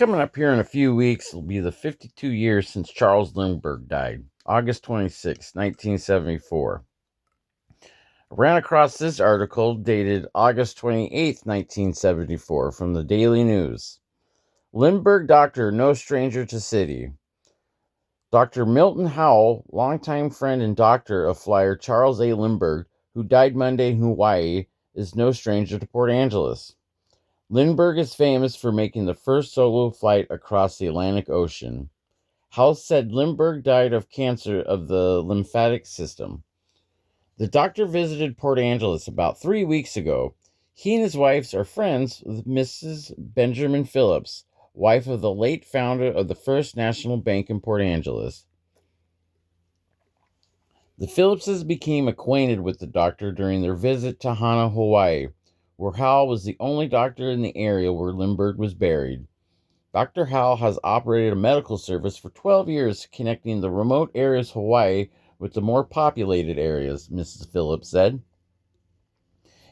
Coming up here in a few weeks will be the 52 years since Charles Lindbergh died, August 26, 1974. I ran across this article dated August 28, 1974 from the Daily News. Lindbergh doctor, no stranger to city. Dr. Milton Howell, longtime friend and doctor of flyer Charles A. Lindbergh, who died Monday in Hawaii, is no stranger to Port Angeles. Lindbergh is famous for making the first solo flight across the Atlantic Ocean. Howell said Lindbergh died of cancer of the lymphatic system. The doctor visited Port Angeles about 3 weeks ago. He and his wife are friends with Mrs. Benjamin Phillips, wife of the late founder of the First National Bank in Port Angeles. The Phillipses became acquainted with the doctor during their visit to Hana, Hawaii, where Howell was the only doctor in the area where Lindbergh was buried. Dr. Howell has operated a medical service for 12 years, connecting the remote areas of Hawaii with the more populated areas, Mrs. Phillips said.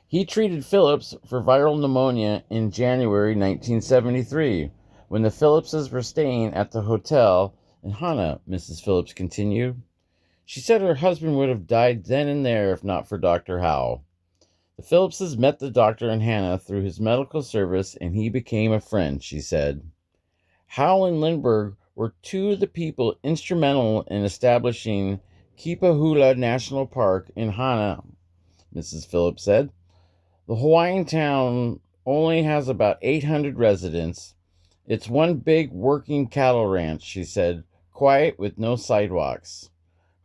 He treated Phillips for viral pneumonia in January 1973, when the Phillipses were staying at the hotel in Hana, Mrs. Phillips continued. She said her husband would have died then and there if not for Dr. Howell. The Phillipses met the doctor in Hana through his medical service, and he became a friend, she said. Howell and Lindbergh were two of the people instrumental in establishing Kipahula National Park in Hana, Mrs. Phillips said. The Hawaiian town only has about 800 residents. It's one big working cattle ranch, she said, quiet with no sidewalks.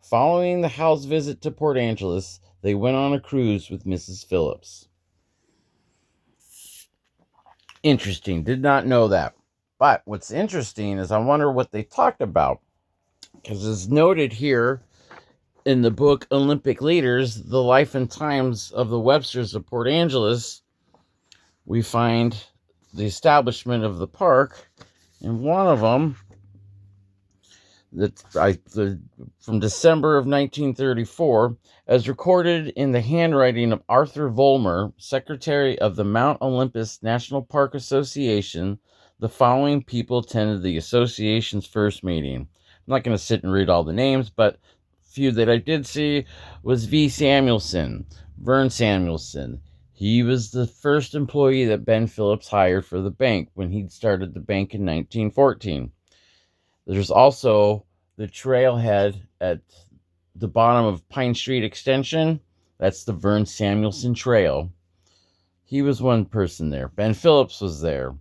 Following the Howell's visit to Port Angeles, they went on a cruise with Mrs. Phillips. Interesting. Did not know that. But what's interesting is I wonder what they talked about. Because as noted here in the book Olympic Leaders, The Life and Times of the Websters of Port Angeles, we find the establishment of the park. And one of them, from December of 1934, as recorded in the handwriting of Arthur Vollmer, secretary of the Mount Olympus National Park Association, the following people attended the association's first meeting. I'm not going to sit and read all the names, but a few that I did see was V. Samuelson, Vern Samuelson. He was the first employee that Ben Phillips hired for the bank when he'd started the bank in 1914. There's also the trailhead at the bottom of Pine Street Extension. That's the Vern Samuelson Trail. He was one person there. Ben Phillips was there.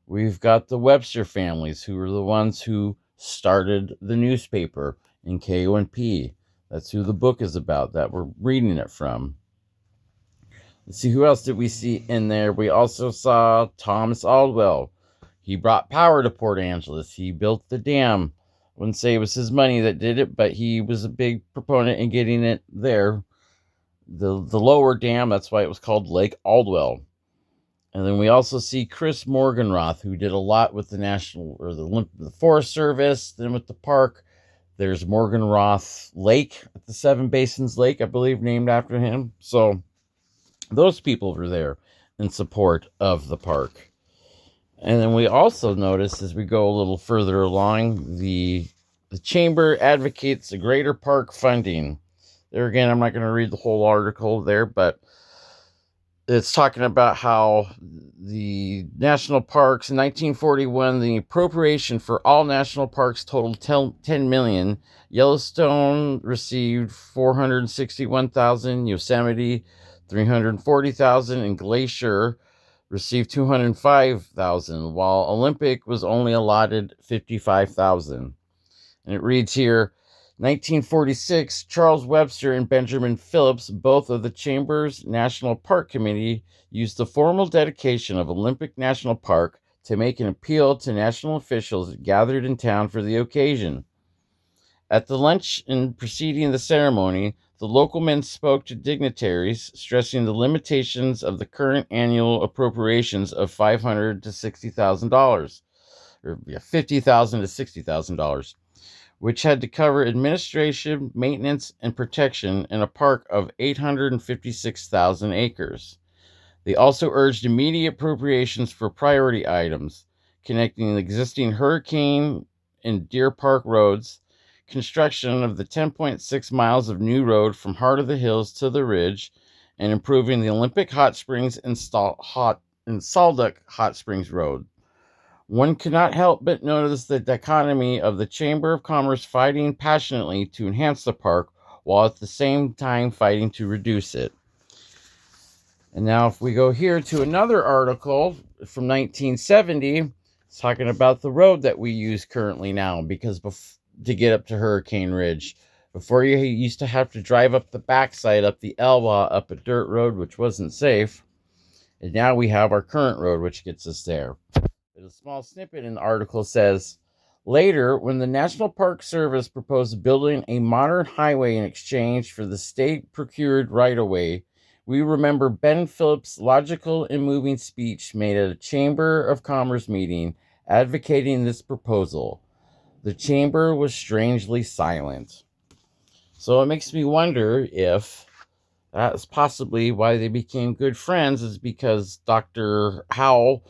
We've got the Webster families, who were the ones who started the newspaper in KONP. That's who the book is about that we're reading it from. Let's see, who else did we see in there? We also saw Thomas Aldwell. He brought power to Port Angeles. He built the dam. I wouldn't say it was his money that did it, but he was a big proponent in getting it there. The lower dam, that's why it was called Lake Aldwell. And then we also see Chris Morganroth, who did a lot with the the Forest Service, then with the park. There's Morganroth Lake at the Seven Basins Lake, I believe, named after him. So those people were there in support of the park. And then we also notice, as we go a little further along, the chamber advocates a greater park funding. There again, I'm not going to read the whole article there, but it's talking about how the national parks in 1941, the appropriation for all national parks totaled $10 million. Yellowstone received $461,000, Yosemite $340,000, and Glacier received $205,000, while Olympic was only allotted $55,000. And it reads here, 1946, Charles Webster and Benjamin Phillips, both of the Chamber's National Park Committee, used the formal dedication of Olympic National Park to make an appeal to national officials gathered in town for the occasion. At the luncheon preceding the ceremony, the local men spoke to dignitaries, stressing the limitations of the current annual appropriations of $500,000 to $60,000, or $50,000 to $60,000. Which had to cover administration, maintenance, and protection in a park of 856,000 acres. They also urged immediate appropriations for priority items, connecting the existing Hurricane and Deer Park roads, construction of the 10.6 miles of new road from Heart of the Hills to the Ridge, and improving the Olympic Hot Springs and Salduck Hot Springs Road. One could not help but notice the dichotomy of the Chamber of Commerce fighting passionately to enhance the park, while at the same time fighting to reduce it. And now if we go here to another article from 1970, it's talking about the road that we use currently now, because to get up to Hurricane Ridge, before you used to have to drive up the backside, up the Elwha, up a dirt road, which wasn't safe. And now we have our current road, which gets us there. A small snippet in the article says, later, when the National Park Service proposed building a modern highway in exchange for the state-procured right-of-way, we remember Ben Phillips' logical and moving speech made at a Chamber of Commerce meeting advocating this proposal. The chamber was strangely silent. So it makes me wonder if that's possibly why they became good friends, is because Dr. Howell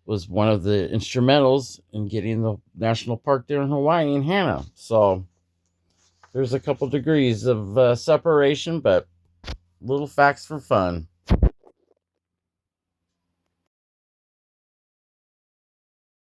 was one of the instrumentals in getting the national park there in Hawaii in Hana. So there's a couple degrees of separation, but little facts for fun.